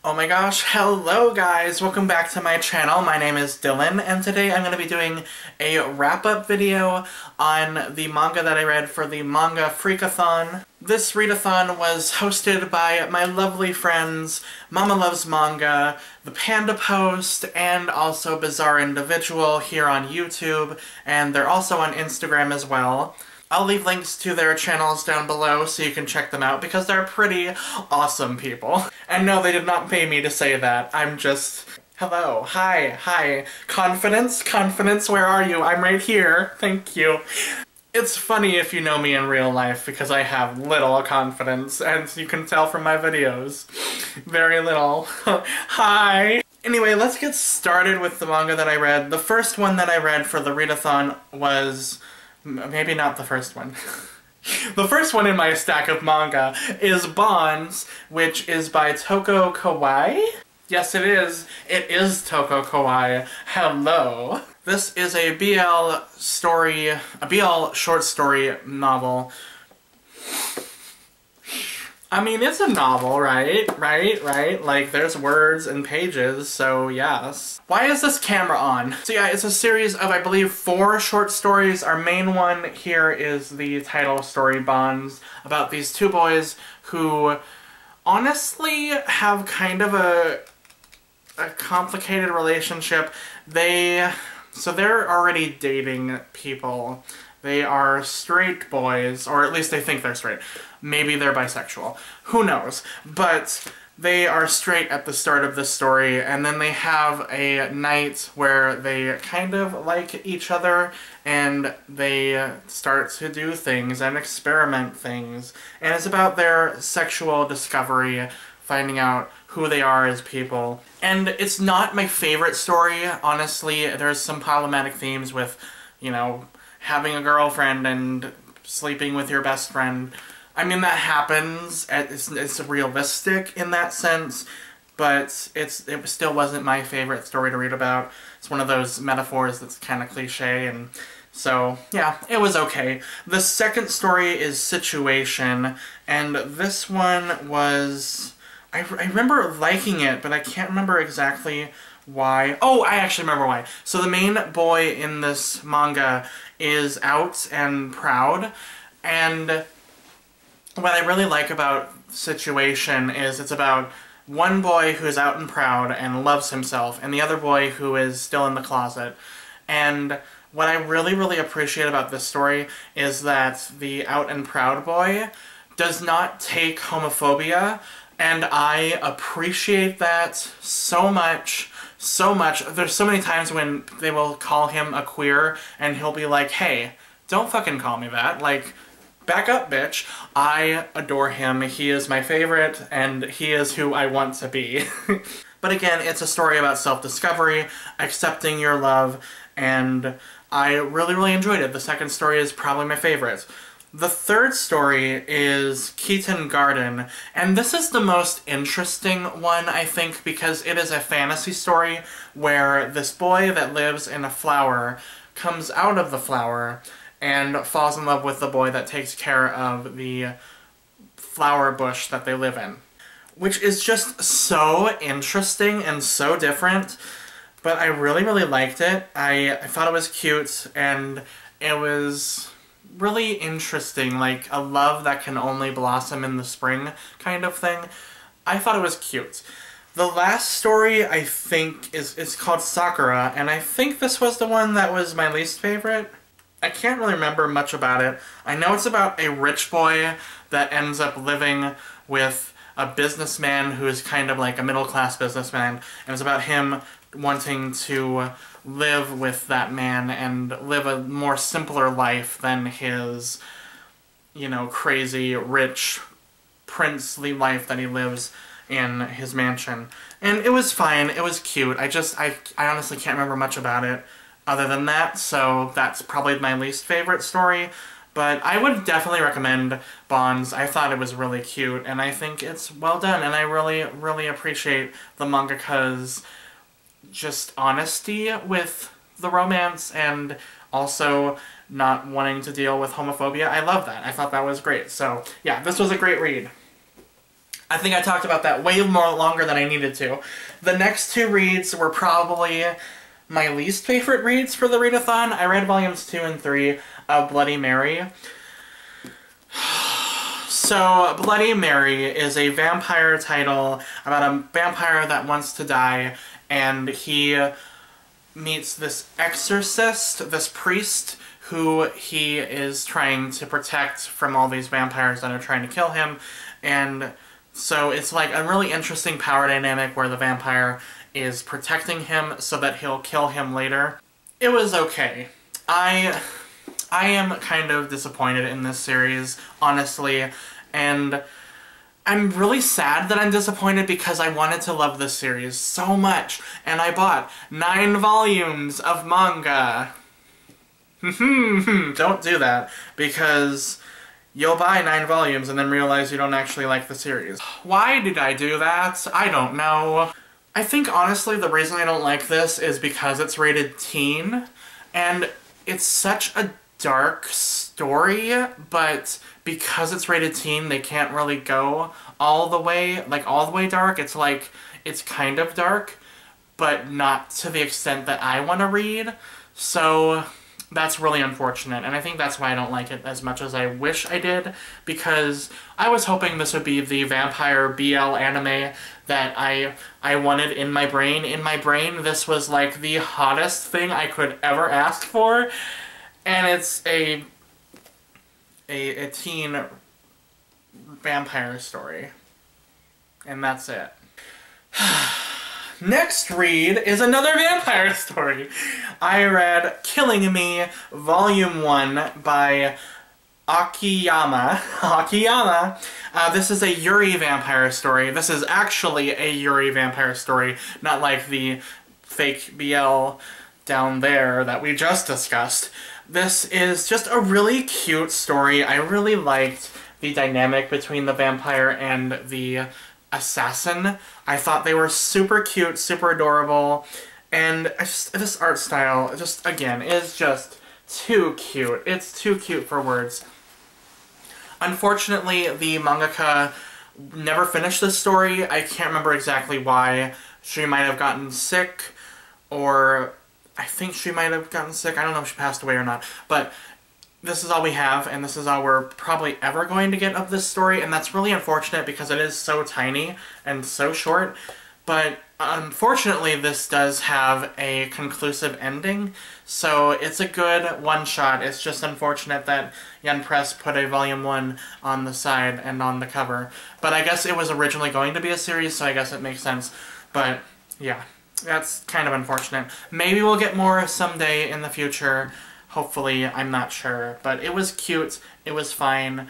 Oh my gosh, hello guys! Welcome back to my channel. My name is Dylan, and today I'm going to be doing a wrap-up video on the manga that I read for the Manga Freakathon. This readathon was hosted by my lovely friends Mommaluvsmanga, the Panda Post, and also Bizarre Individual here on YouTube, and they're also on Instagram as well. I'll leave links to their channels down below so you can check them out because they're pretty awesome people. And no, they did not pay me to say that. I'm just... Hello. Hi. Confidence? Confidence, where are you? I'm right here. Thank you. It's funny if you know me in real life because I have little confidence, and you can tell from my videos. Very little. Hi! Anyway, let's get started with the manga that I read. The first one that I read for the readathon was... maybe not the first one. The first one in my stack of manga is Bonds, which is by Toko Kawaii? Yes, it is. It is Toko Kawaii. Hello. This is a BL short story novel. I mean, it's a novel, right? Right? Like, there's words and pages, so yes. Why is this camera on? So yeah, it's a series of, I believe, 4 short stories. Our main one here is the title story, Bonds, about these 2 boys who honestly have kind of a complicated relationship. So they're already dating people. They are straight boys, or at least they think they're straight. Maybe they're bisexual. Who knows? But they are straight at the start of this story, and then they have a night where they kind of like each other, and they start to do things and experiment things. And it's about their sexual discovery, finding out who they are as people. And it's not my favorite story, honestly. There's some problematic themes with, you know, having a girlfriend and sleeping with your best friend. I mean, that happens. It's realistic in that sense, but it still wasn't my favorite story to read about. It's one of those metaphors that's kind of cliche, and so, yeah, it was okay. The second story is Situation, and this one was... I remember liking it, but I can't remember exactly why. Oh, I actually remember why. So the main boy in this manga is out and proud, and what I really like about Situation is it's about one boy who is out and proud and loves himself, and the other boy who is still in the closet. And what I really appreciate about this story is that the out and proud boy does not take homophobia, and I appreciate that so much. There's so many times when they will call him a queer, and he'll be like, hey, don't fucking call me that. Like, back up, bitch. I adore him. He is my favorite, and he is who I want to be. But again, it's a story about self-discovery, accepting your love, and I really enjoyed it. The second story is probably my favorite. The third story is Keaton Garden, and this is the most interesting one, I think, because it is a fantasy story where this boy that lives in a flower comes out of the flower and falls in love with the boy that takes care of the flower bush that they live in. Which is just so interesting and so different, but I really liked it. I thought it was cute, and it was really interesting, like a love that can only blossom in the spring kind of thing. I thought it was cute. The last story, I think, is called Sakura, and I think this was the one that was my least favorite. I can't really remember much about it. I know it's about a rich boy that ends up living with a businessman who is kind of like a middle-class businessman, and it's about him wanting to live with that man and live a more simpler life than his, you know, crazy, rich, princely life that he lives in his mansion. And it was fine, it was cute. I honestly can't remember much about it other than that, so that's probably my least favorite story. But I would definitely recommend Bonds. I thought it was really cute, and I think it's well done, and I really appreciate the mangaka's just honesty with the romance, and also not wanting to deal with homophobia. I love that. I thought that was great. So, yeah, this was a great read. I think I talked about that way more longer than I needed to. The next two reads were probably my least favorite reads for the readathon. I read volumes 2 and 3 of Bloody Mary. So, Bloody Mary is a vampire title about a vampire that wants to die, and he meets this exorcist, this priest, who he is trying to protect from all these vampires that are trying to kill him. And so it's like a really interesting power dynamic where the vampire is protecting him so that he'll kill him later. It was okay. I am kind of disappointed in this series, honestly, and I'm really sad that I'm disappointed because I wanted to love this series so much, and I bought 9 volumes of manga. Don't do that, because you'll buy 9 volumes and then realize you don't actually like the series. Why did I do that? I don't know. I think honestly the reason I don't like this is because it's rated teen, and it's such a dark story, but because it's rated teen, they can't really go all the way dark. It's like, it's kind of dark, but not to the extent that I want to read, so that's really unfortunate, and I think that's why I don't like it as much as I wish I did, because I was hoping this would be the vampire BL anime that I wanted in my brain. In my brain, this was like the hottest thing I could ever ask for, and it's a teen vampire story. And that's it. Next read is another vampire story. I read Killing Me, Volume 1 by Akiyama. This is a Yuri vampire story. This is actually a Yuri vampire story, not like the fake BL down there that we just discussed. This is just a really cute story. I really liked the dynamic between the vampire and the assassin. I thought they were super cute, super adorable, and this art style, just, again, is just too cute. It's too cute for words. Unfortunately, the mangaka never finished this story. I can't remember exactly why. She might have gotten sick, or I think she might have gotten sick. I don't know if she passed away or not, but this is all we have, and this is all we're probably ever going to get of this story, and that's really unfortunate because it is so tiny and so short. But unfortunately, this does have a conclusive ending, so it's a good one-shot. It's just unfortunate that Yen Press put a Volume 1 on the side and on the cover. But I guess it was originally going to be a series, so I guess it makes sense. But yeah, that's kind of unfortunate. Maybe we'll get more someday in the future. Hopefully, I'm not sure. But it was cute. It was fine.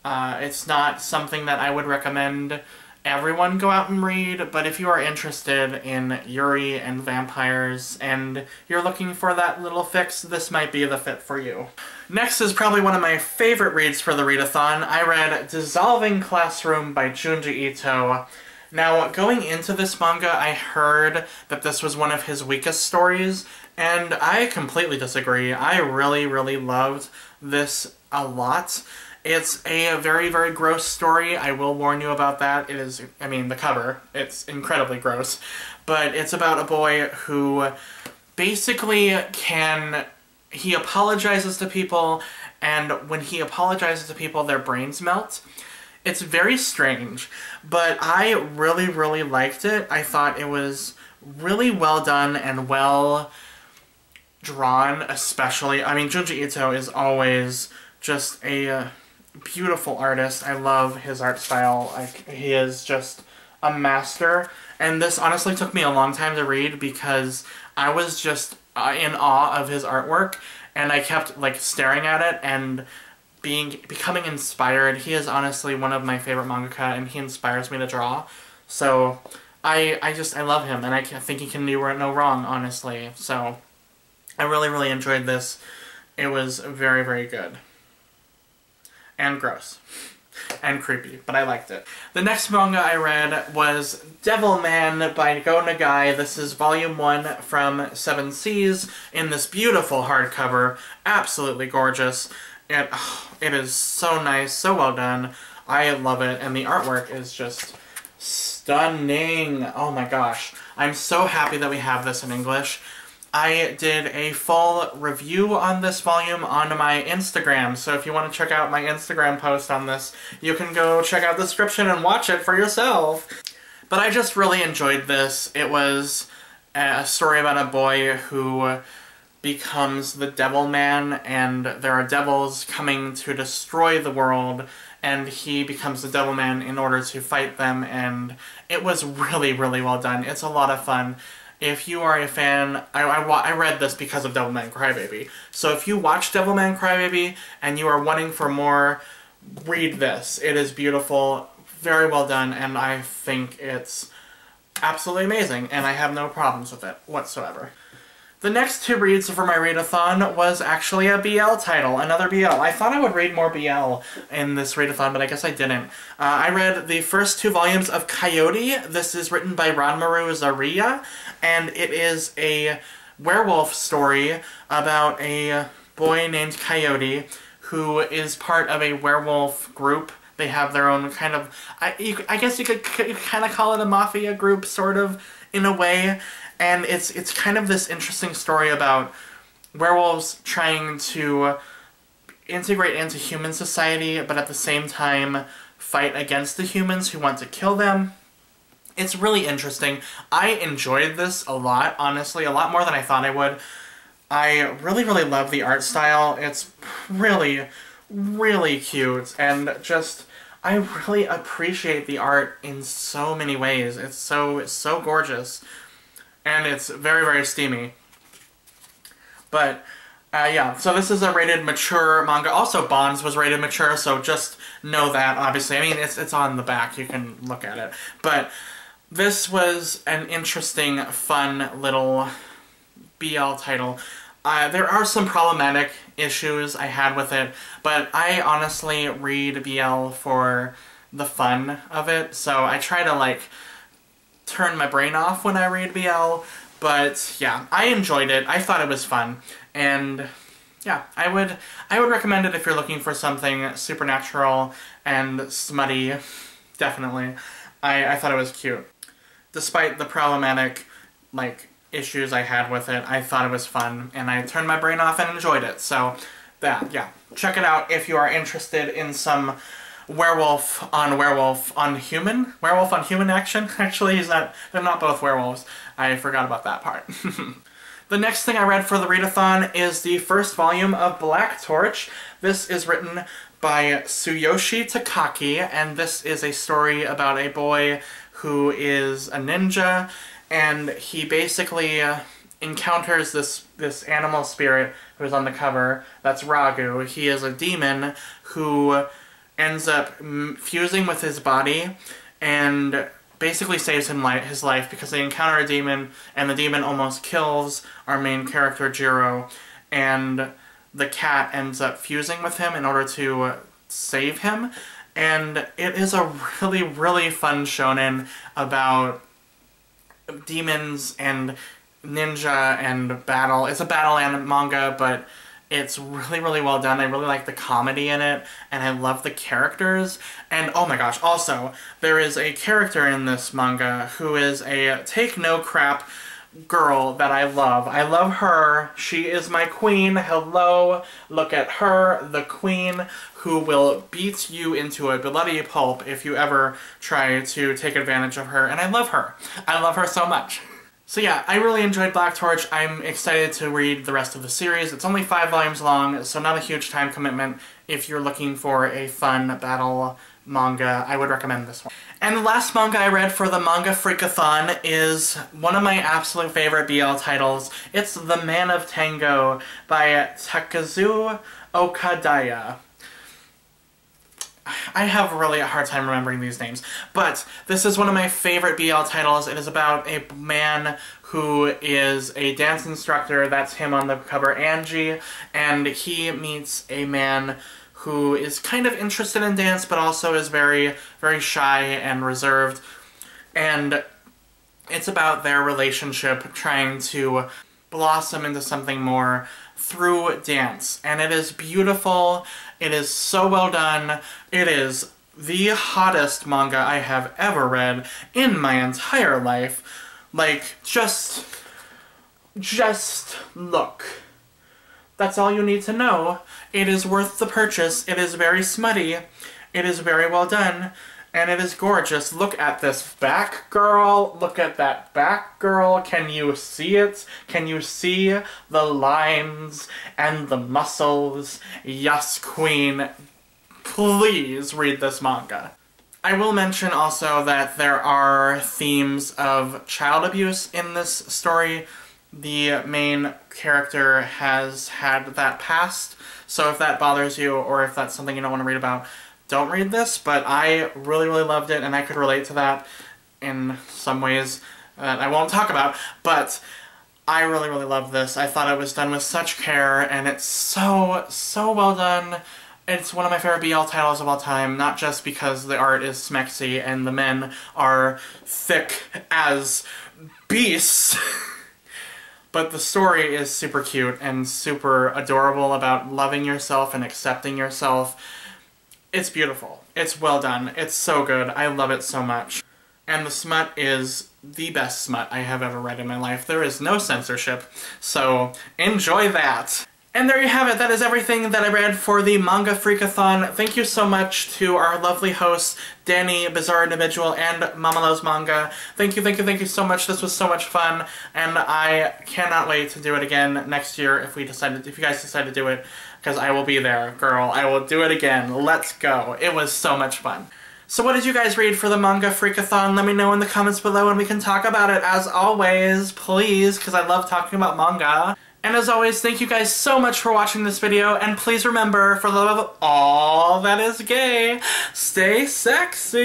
It's not something that I would recommend everyone go out and read, but if you are interested in Yuri and vampires and you're looking for that little fix, this might be the fit for you. Next is probably one of my favorite reads for the readathon. I read Dissolving Classroom by Junji Ito. Now, going into this manga, I heard that this was one of his weakest stories, and I completely disagree. I really, really loved this a lot. It's a very, very gross story. I will warn you about that. It is, I mean, the cover, it's incredibly gross. But it's about a boy who basically he apologizes to people, and when he apologizes to people, their brains melt. It's very strange, but I really, really liked it. I thought it was really well done and well drawn, especially. I mean, Junji Ito is always just a beautiful artist. I love his art style. Like, he is just a master. And this honestly took me a long time to read because I was just in awe of his artwork, and I kept like staring at it and becoming inspired. He is honestly one of my favorite mangaka, and he inspires me to draw. So I love him, and I think he can do no wrong, honestly. So I really, really enjoyed this. It was very, very good. And gross. And creepy, but I liked it. The next manga I read was Devilman by Go Nagai. This is Volume 1 from Seven Seas in this beautiful hardcover. Absolutely gorgeous. It is so nice, so well done. I love it, and the artwork is just stunning. Oh my gosh. I'm so happy that we have this in English. I did a full review on this volume on my Instagram, so if you want to check out my Instagram post on this, you can go check out the description and watch it for yourself. But I just really enjoyed this. It was a story about a boy who becomes the Devil Man, and there are devils coming to destroy the world, and he becomes the Devil Man in order to fight them, and it was really, really well done. It's a lot of fun. If you are a fan, I read this because of Devilman Crybaby. So if you watch Devilman Crybaby and you are wanting for more, read this. It is beautiful, very well done, and I think it's absolutely amazing, and I have no problems with it whatsoever. The next two reads for my readathon was actually a BL title, another BL. I thought I would read more BL in this readathon, but I guess I didn't. I read the first two volumes of Coyote. This is written by Ranmaru Zaria, and it is a werewolf story about a boy named Coyote who is part of a werewolf group. They have their own kind of, I guess you could kind of call it a mafia group, sort of, in a way. And it's kind of this interesting story about werewolves trying to integrate into human society, but at the same time fight against the humans who want to kill them. It's really interesting. I enjoyed this a lot, honestly, a lot more than I thought I would. I really, really love the art style. It's really, really cute, and just, I really appreciate the art in so many ways. It's so gorgeous. And it's very, very steamy. But, yeah, so this is a rated mature manga. Also, Bonds was rated mature, so just know that, obviously. I mean, it's on the back, you can look at it. But this was an interesting, fun little BL title. There are some problematic issues I had with it, but I honestly read BL for the fun of it, so I try to, like, turn my brain off when I read BL, but yeah, I enjoyed it. I thought it was fun, and yeah, I would recommend it if you're looking for something supernatural and smutty, definitely. I thought it was cute. Despite the problematic, like, issues I had with it, I thought it was fun, and I turned my brain off and enjoyed it, so that, yeah. Check it out if you are interested in some werewolf on human action. Actually, they're not both werewolves. I forgot about that part. The next thing I read for the readathon is the first volume of Black Torch. This is written by Tsuyoshi Takaki, and this is a story about a boy who is a ninja, and he basically encounters this animal spirit who's on the cover. That's Ragu. He is a demon who ends up fusing with his body and basically saves his life because they encounter a demon, and the demon almost kills our main character, Jiro, and the cat ends up fusing with him in order to save him. And it is a really, really fun shonen about demons and ninja and battle. It's a battle manga, but it's really, really well done. I really like the comedy in it, and I love the characters. And oh my gosh, also, there is a character in this manga who is a take-no-crap girl that I love. I love her. She is my queen. Hello. Look at her, the queen, who will beat you into a bloody pulp if you ever try to take advantage of her. And I love her. I love her so much. So yeah, I really enjoyed Black Torch. I'm excited to read the rest of the series. It's only 5 volumes long, so not a huge time commitment. If you're looking for a fun battle manga, I would recommend this one. And the last manga I read for the Manga Freakathon is one of my absolute favorite BL titles. It's The Man of Tango by Takazu Okadaya. I have really a hard time remembering these names, but this is one of my favorite BL titles. It is about a man who is a dance instructor. That's him on the cover, Angie, and he meets a man who is kind of interested in dance, but also is very, very shy and reserved. And it's about their relationship trying to blossom into something more through dance. And it is beautiful. It is so well done. It is the hottest manga I have ever read in my entire life. Like, just look. That's all you need to know. It is worth the purchase. It is very smutty. It is very well done. And it is gorgeous. Look at this back, girl. Look at that back, girl. Can you see it? Can you see the lines and the muscles? Yes, queen. Please read this manga. I will mention also that there are themes of child abuse in this story. The main character has had that past, so if that bothers you or if that's something you don't want to read about, don't read this, but I really, really loved it, and I could relate to that in some ways that I won't talk about, but I really, really love this. I thought it was done with such care, and it's so, so well done. It's one of my favorite BL titles of all time, not just because the art is smexy and the men are thick as beasts, but the story is super cute and super adorable about loving yourself and accepting yourself. It's beautiful. It's well done. It's so good. I love it so much. And the smut is the best smut I have ever read in my life. There is no censorship, so enjoy that. And there you have it. That is everything that I read for the Manga Freakathon. Thank you so much to our lovely hosts, Danny, Bizarre Individual, and Mommaluvsmanga. Thank you so much. This was so much fun, and I cannot wait to do it again next year if you guys decide to do it, because I will be there, girl. I will do it again. Let's go. It was so much fun. So what did you guys read for the Manga Freakathon? Let me know in the comments below and we can talk about it as always, please, because I love talking about manga. And as always, thank you guys so much for watching this video, and please remember, for the love of all that is gay, stay sexy!